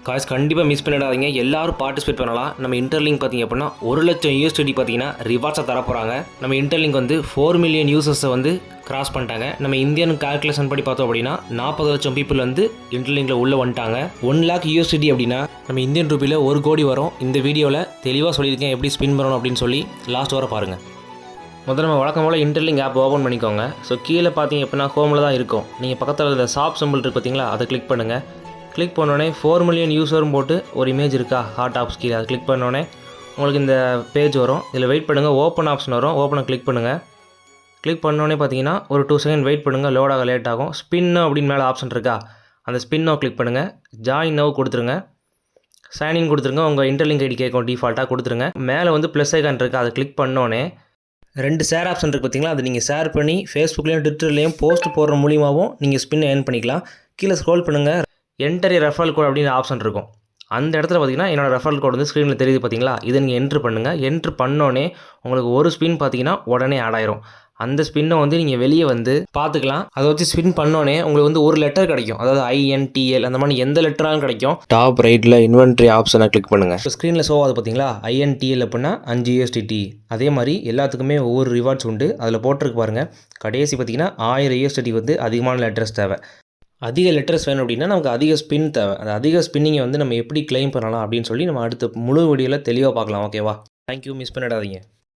Guys கண்டிப்பாக miss பண்ணிடாதீங்க, எல்லாரும் பார்ட்டிசிபேட் பண்ணலாம். நம்ம இன்டர்லிங்க் பார்த்திங்க அப்படின்னா 1,00,000 USD பார்த்தீங்கன்னா ரிவார்ட்ஸை தரப்போகிறாங்க. நம்ம இன்டர்லிங்க் வந்து 4 மில்லியன் யூசர்ஸை வந்து கிராஸ் பண்ணிட்டாங்க. நம்ம இந்தியன் கால்குலேஷன் படி பார்த்தோம் அப்படின்னா 40 லட்சம் பீப்புள் வந்து இன்டர்லிங்கில் உள்ளே வந்துட்டாங்க. 1 lakh USD அப்படின்னா நம்ம இந்தியன் ரூபியில் 1 கோடி வரும். இந்த வீடியோவில் தெளிவாக சொல்லியிருக்கேன் எப்படி ஸ்பின் பண்ணணும் அப்படின்னு சொல்லி, லாஸ்ட் வர பாருங்கள். முதல்ல நம்ம வழக்கம் போல் இன்டர்லிங்க் ஆப் ஓப்பன் பண்ணிக்கோங்க. ஸோ கீழே பார்த்தீங்க அப்படின்னா ஹோமில் தான் இருக்கும். நீங்கள் பக்கத்தில் இருந்த ஷாப் சிம்பிள் இருக்குது பார்த்தீங்களா, அதை கிளிக் பண்ணுங்கள். கிளிக் பண்ணோடனே 4 மில்லியன் யூஸரும் போட்டு ஒரு இமேஜ் இருக்கா ஹார்ட் ஆப்ஸ் கீழே, அதை கிளிக் பண்ணோடனே உங்களுக்கு இந்த பேஜ் வரும். இதில் வெயிட் பண்ணுங்கள், ஓப்பன் ஆப்ஷன் வரும். ஓப்பனை கிளிக் பண்ணுங்கள். கிளிக் பண்ணோடனே பார்த்தீங்கன்னா ஒரு 2 செகண்ட் வெயிட் பண்ணுங்கள், லோடாக லேட் ஆகும். ஸ்பின்னு அப்படின்னு மேலே ஆப்ஷன் இருக்கா, அந்த ஸ்பின்னோ கிளிக் பண்ணுங்கள். ஜாயின் நவ் கொடுத்துருங்க. சைன்இன் கொடுத்துருங்க. உங்கள் இன்டர்லிங்க் ஐடி கேட்கும், டிஃபால்ட்டாக கொடுத்துருங்க. மேலே வந்து ப்ளஸ் ஐக்கான் இருக்குது, அதை கிளிக் பண்ணோடனே 2 ஷேர் ஆப்ஷன் இருக்குது பார்த்தீங்களா, அது நீங்கள் ஷேர் பண்ணி ஃபேஸ்புக்லேயும் ட்விட்டர்லேயும் போஸ்ட் போடுற மூலியமாகவும் நீங்கள் ஸ்பின் ஏர்ன் பண்ணிக்கலாம். கீழே ஸ்க்ரோல் பண்ணுங்கள், என்டர் ரெஃபரல் கோட் அப்படின்னு ஆப்ஷன் இருக்கும். அந்த இடத்துல பார்த்தீங்கன்னா என்னோட ரெஃபரல் கோட் வந்து ஸ்க்ரீனில் தெரியுது பார்த்தீங்களா, இதை நீங்கள் என்ட்ரு பண்ணுங்கள். என்ட்ரு பண்ணோன்னே உங்களுக்கு ஒரு ஸ்பின் பார்த்தீங்கன்னா உடனே ஆட் ஆயிரும். அந்த ஸ்பின்னை வந்து நீங்கள் வெளியே வந்து பார்த்துக்கலாம். அதை வச்சு ஸ்பின் பண்ணோன்னே உங்களுக்கு வந்து ஒரு லெட்டர் கிடைக்கும், அதாவது INTL அந்த மாதிரி எந்த லெட்டராலும் கிடைக்கும். டாப் ரைட்டில் இன்வென்ட்ரி ஆப்ஷனை கிளிக் பண்ணுங்கள். இப்போ ஸ்க்ரீனில் ஷோ ஆகுது பார்த்தீங்களா, INTL அப்படின்னா 5 USDT. அதே மாதிரி எல்லாத்துக்குமே ஒவ்வொரு ரிவார்ட்ஸ் உண்டு. அதில் போட்டிருக்கு பாருங்கள், கடைசி பார்த்தீங்கன்னா 1000 USDT வந்து அதிகமான லெட்டர்ஸ் தேவை. அதிக லெட்டர்ஸ் வேணும் அப்படின்னா நமக்கு அதிக ஸ்பின் தேவை. அந்த அதிக ஸ்பின்னிங்கை வந்து நம்ம எப்படி கிளைம் பண்ணலாம் அப்படின்னு சொல்லி நம்ம அடுத்த முழு வீடியோவில் தெளிவாக பார்க்கலாம். ஓகேவா? தேங்க்யூ, மிஸ் பண்ணிடாதீங்க.